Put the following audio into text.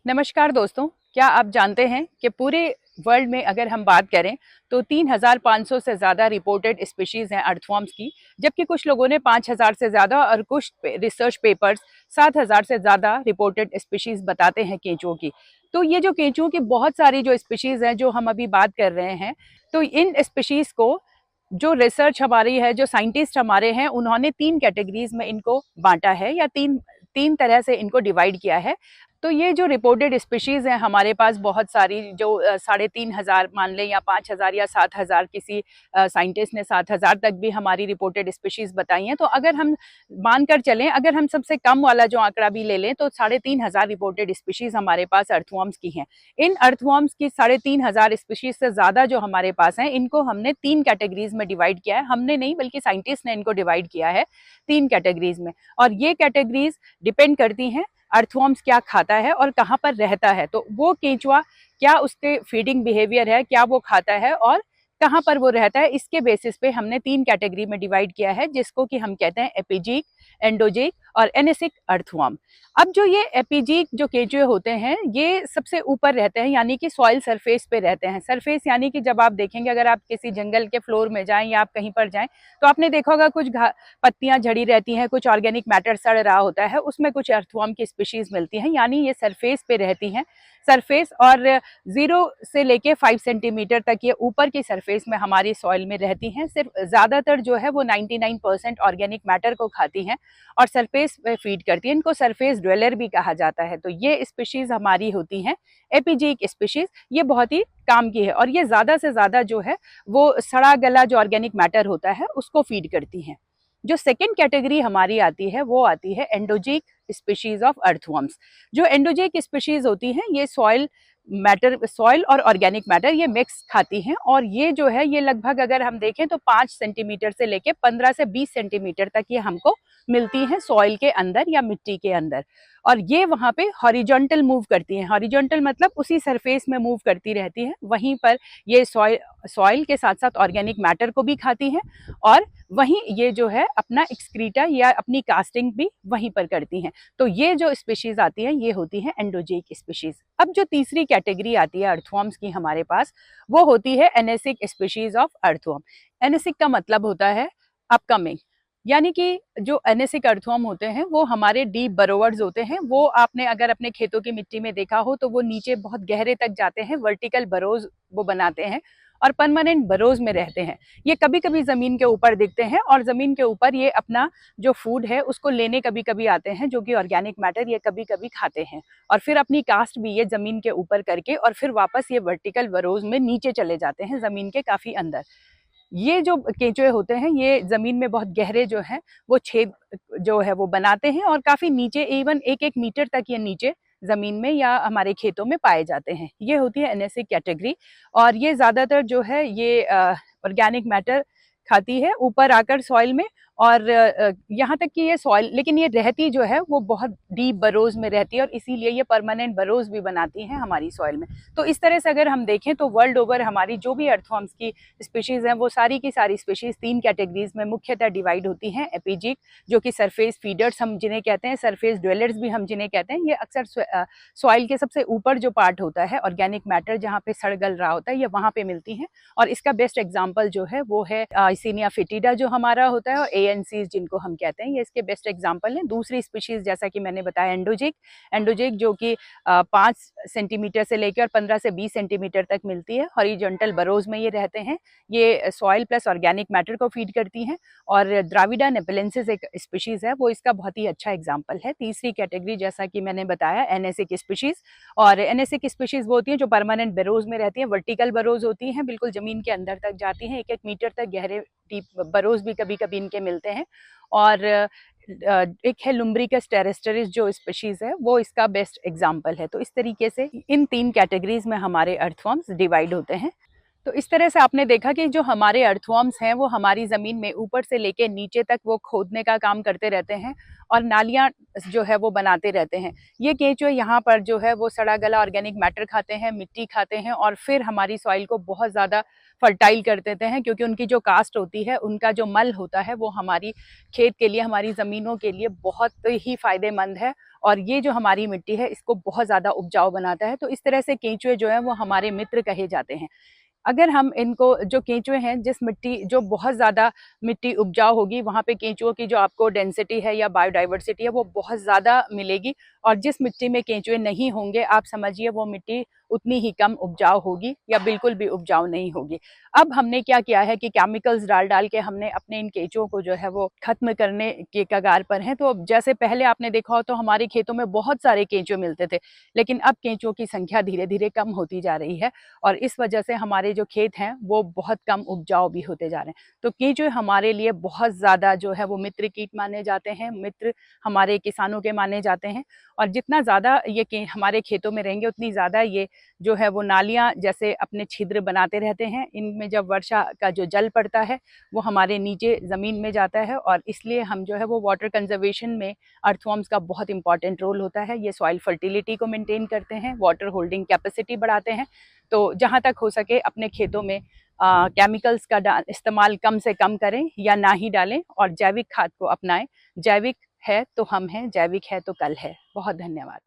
नमस्कार दोस्तों, क्या आप जानते हैं कि पूरे वर्ल्ड में अगर हम बात करें तो 3,500 से ज़्यादा रिपोर्टेड स्पीशीज़ हैं अर्थवर्म्स की, जबकि कुछ लोगों ने 5,000 से ज़्यादा और कुछ रिसर्च पेपर्स 7,000 से ज़्यादा रिपोर्टेड स्पीशीज़ बताते हैं केंचुओं की। तो ये जो केंचुओं की बहुत सारी जो स्पीशीज़ हैं जो हम अभी बात कर रहे हैं, तो इन स्पीशीज़ को जो रिसर्च हमारी है, जो साइंटिस्ट हमारे हैं, उन्होंने 3 कैटेगरीज में इनको बांटा है या तीन तीन तरह से इनको डिवाइड किया है। तो ये जो रिपोर्टेड स्पीशीज़ हैं हमारे पास बहुत सारी, जो 3,500 मान लें या 5,000 या 7,000, किसी साइंटिस्ट ने 7,000 तक भी हमारी रिपोर्टेड स्पीशीज़ बताई हैं। तो अगर हम मानकर चलें, अगर हम सबसे कम वाला जो आंकड़ा भी ले लें तो 3,500 रिपोर्टेड स्पीशीज़ हमारे पास अर्थवर्म्स की हैं। इन अर्थवर्म्स की 3,500 स्पीशीज़ से ज़्यादा जो हमारे पास हैं, इनको हमने 3 कैटेगरीज में डिवाइड किया है। हमने नहीं, बल्कि साइंटिस्ट ने इनको डिवाइड किया है 3 कैटेगरीज में। और ये कैटेगरीज डिपेंड करती हैं अर्थवर्म्स क्या खाता है और कहाँ पर रहता है। तो वो केंचुआ क्या उसके फीडिंग बिहेवियर है, क्या वो खाता है और कहाँ पर वो रहता है, इसके बेसिस पे हमने 3 कैटेगरी में डिवाइड किया है, जिसको कि हम कहते हैं एपिजीक, एंडोजिक और एनेसिक अर्थवर्म। अब जो ये एपिजीक जो केंचुए होते हैं, ये सबसे ऊपर रहते हैं, यानी कि सॉइल सरफेस पे रहते हैं। सरफेस यानी कि जब आप देखेंगे, अगर आप किसी जंगल के फ्लोर में जाएं या आप कहीं पर जाएं, तो आपने देखा होगा कुछ पत्तियां झड़ी रहती हैं, कुछ ऑर्गेनिक मैटर सड़ रहा होता है, उसमें कुछ अर्थवर्म की स्पीशीज मिलती हैं, यानी ये सरफेस पे रहती हैं। सरफेस और 0 से लेके 5 सेंटीमीटर तक ये ऊपर की सरफेस में हमारी सॉइल में रहती हैं। सिर्फ ज़्यादातर जो है वो 99% ऑर्गेनिक मैटर को खाती हैं और सरफेस पे फीड करती हैं। इनको सरफेस ड्वेलर भी कहा जाता है। तो ये स्पीशीज हमारी होती हैं एपिजीक स्पीशीज। ये बहुत ही काम की है और ये ज़्यादा से ज़्यादा जो है वो सड़ा गला जो ऑर्गेनिक मैटर होता है उसको फीड करती हैं। जो सेकेंड कैटेगरी हमारी आती है वो आती है एंडोजिक स्पीशीज ऑफ अर्थवर्म्स। जो एंडोजिक स्पीशीज होती हैं, ये सॉइल और ऑर्गेनिक मैटर ये मिक्स खाती हैं और ये जो है ये लगभग अगर हम देखें तो 5 सेंटीमीटर से लेके 15 से 20 सेंटीमीटर तक ये हमको मिलती हैं सॉइल के अंदर या मिट्टी के अंदर। और ये वहाँ पे हॉरिजॉन्टल मूव करती हैं। हॉरिजॉन्टल मतलब उसी सरफेस में मूव करती रहती हैं। वहीं पर ये सॉइल के साथ साथ ऑर्गेनिक मैटर को भी खाती हैं और वहीं ये जो है अपना एक्सक्रीटा या अपनी कास्टिंग भी वहीं पर करती हैं। तो ये जो स्पीशीज आती हैं ये होती हैं एंडोजिक स्पीशीज। अब जो तीसरी कैटेगरी आती है अर्थवर्म्स की हमारे पास, वो होती है एनेसिक स्पीशीज ऑफ अर्थवर्म। एनेसिक का मतलब होता है अपकमिंग, यानी कि जो एनेसिक अर्थवर्म होते हैं वो हमारे डीप बरोवर्स होते हैं। वो आपने अगर अपने खेतों की मिट्टी में देखा हो तो वो नीचे बहुत गहरे तक जाते हैं, वर्टिकल बरोज वो बनाते हैं और परमानेंट बरोज में रहते हैं। ये कभी कभी जमीन के ऊपर दिखते हैं और जमीन के ऊपर ये अपना जो फूड है उसको लेने कभी कभी आते हैं, जो कि ऑर्गेनिक मैटर ये कभी कभी खाते हैं और फिर अपनी कास्ट भी ये जमीन के ऊपर करके और फिर वापस ये वर्टिकल बरोज में नीचे चले जाते हैं, जमीन के काफी अंदर। ये जो केंचुए होते हैं ये जमीन में बहुत गहरे जो है वो छेद जो है वो बनाते हैं और काफी नीचे, इवन 1-1 मीटर तक ये नीचे जमीन में या हमारे खेतों में पाए जाते हैं। ये होती है एनेसिक कैटेगरी और ये ज्यादातर जो है ये ऑर्गेनिक मैटर खाती है ऊपर आकर सॉइल में। और यहाँ तक कि ये सॉइल, लेकिन ये रहती जो है वो बहुत डीप बरोज में रहती है और इसीलिए ये परमानेंट बरोज भी बनाती हैं हमारी सॉइल में। तो इस तरह से अगर हम देखें तो वर्ल्ड ओवर हमारी जो भी अर्थवर्म्स की स्पीशीज हैं वो सारी की सारी स्पीशीज 3 कैटेगरीज में मुख्यतः डिवाइड होती हैं। एपिजिक जो कि सरफेस फीडर्स हम जिन्हें कहते हैं, सरफेस ड्वेलर्स भी हम जिन्हें कहते हैं, ये अक्सर सॉइल के सबसे ऊपर जो पार्ट होता है ऑर्गेनिक मैटर जहाँ पे सड़ गल रहा होता है ये वहाँ पे मिलती हैं। और इसका बेस्ट एग्जाम्पल जो है वो है आइसिनिया फिटिडा जो हमारा होता है, और एएनसीज जिनको हम कहते हैं, ये इसके बेस्ट एग्जाम्पल हैं। दूसरी स्पीशीज जैसा कि मैंने बताया एंडोजिक जो कि 5 सेंटीमीटर से लेकर 15 से 20 सेंटीमीटर तक मिलती है। हॉरिजॉन्टल बरोज में ये रहते हैं, ये सॉइल प्लस ऑर्गेनिक मैटर को फीड करती हैं। और द्राविडा नेपेलेंसिस एक स्पीशीज है, वो इसका बहुत ही अच्छा एग्जाम्पल है। तीसरी कैटेगरी जैसा कि मैंने बताया एनेसिक स्पीशीज, और एनेसिक स्पीशीज वो होती हैं जो परमानेंट बरोज में रहती हैं, वर्टिकल बरोज होती हैं, बिल्कुल जमीन के अंदर तक जाती हैं, 1-1 मीटर तक गहरे डीप बरोज भी कभी कभी इनके मिलते हैं। और एक है लुम्ब्रिकस टेरेस्टरिस जो स्पीशीज है, वो इसका बेस्ट एग्जाम्पल है। तो इस तरीके से इन 3 कैटेगरीज में हमारे अर्थवर्म्स डिवाइड होते हैं। तो इस तरह से आपने देखा कि जो हमारे अर्थवर्म्स हैं वो हमारी ज़मीन में ऊपर से लेके नीचे तक वो खोदने का काम करते रहते हैं और नालियाँ जो है वो बनाते रहते हैं। ये केंचुए यहाँ पर जो है वो सड़ा गला ऑर्गेनिक मैटर खाते हैं, मिट्टी खाते हैं और फिर हमारी सॉइल को बहुत ज़्यादा फर्टाइल कर देते हैं, क्योंकि उनकी जो कास्ट होती है, उनका जो मल होता है वो हमारी खेत के लिए, हमारी ज़मीनों के लिए बहुत ही फ़ायदेमंद है और ये जो हमारी मिट्टी है इसको बहुत ज़्यादा उपजाऊ बनाता है। तो इस तरह से केंचुए जो हैं वो हमारे मित्र कहे जाते हैं। अगर हम इनको, जो केंचुए हैं, जिस मिट्टी जो बहुत ज़्यादा मिट्टी उपजाऊ होगी वहाँ पे केंचुओं की जो आपको डेंसिटी है या बायोडाइवर्सिटी है वो बहुत ज़्यादा मिलेगी, और जिस मिट्टी में केंचुए नहीं होंगे आप समझिए वो मिट्टी उतनी ही कम उपजाऊ होगी या बिल्कुल भी उपजाऊ नहीं होगी। अब हमने क्या किया है कि केमिकल्स डाल डाल के हमने अपने इन केंचुओं को जो है वो खत्म करने के कगार पर हैं। तो जैसे पहले आपने देखा हो तो हमारे खेतों में बहुत सारे केंचुए मिलते थे, लेकिन अब केंचुओं की संख्या धीरे धीरे कम होती जा रही है और इस वजह से हमारे जो खेत हैं वो बहुत कम उपजाऊ भी होते जा रहे हैं। तो केंचुए हमारे लिए बहुत ज़्यादा जो है वो मित्र कीट माने जाते हैं, मित्र हमारे किसानों के माने जाते हैं। और जितना ज़्यादा ये हमारे खेतों में रहेंगे उतनी ज़्यादा ये जो है वो नालियाँ जैसे अपने छिद्र बनाते रहते हैं। इनमें जब वर्षा का जो जल पड़ता है वो हमारे नीचे ज़मीन में जाता है और इसलिए हम जो है वो वाटर कंजर्वेशन में अर्थवर्म्स का बहुत इंपॉर्टेंट रोल होता है। ये सॉइल फर्टिलिटी को मेंटेन करते हैं, वाटर होल्डिंग कैपेसिटी बढ़ाते हैं। तो जहाँ तक हो सके अपने खेतों में केमिकल्स का इस्तेमाल कम से कम करें या ना ही डालें और जैविक खाद को अपनाएं। जैविक है तो हम हैं, जैविक है तो कल है। बहुत धन्यवाद।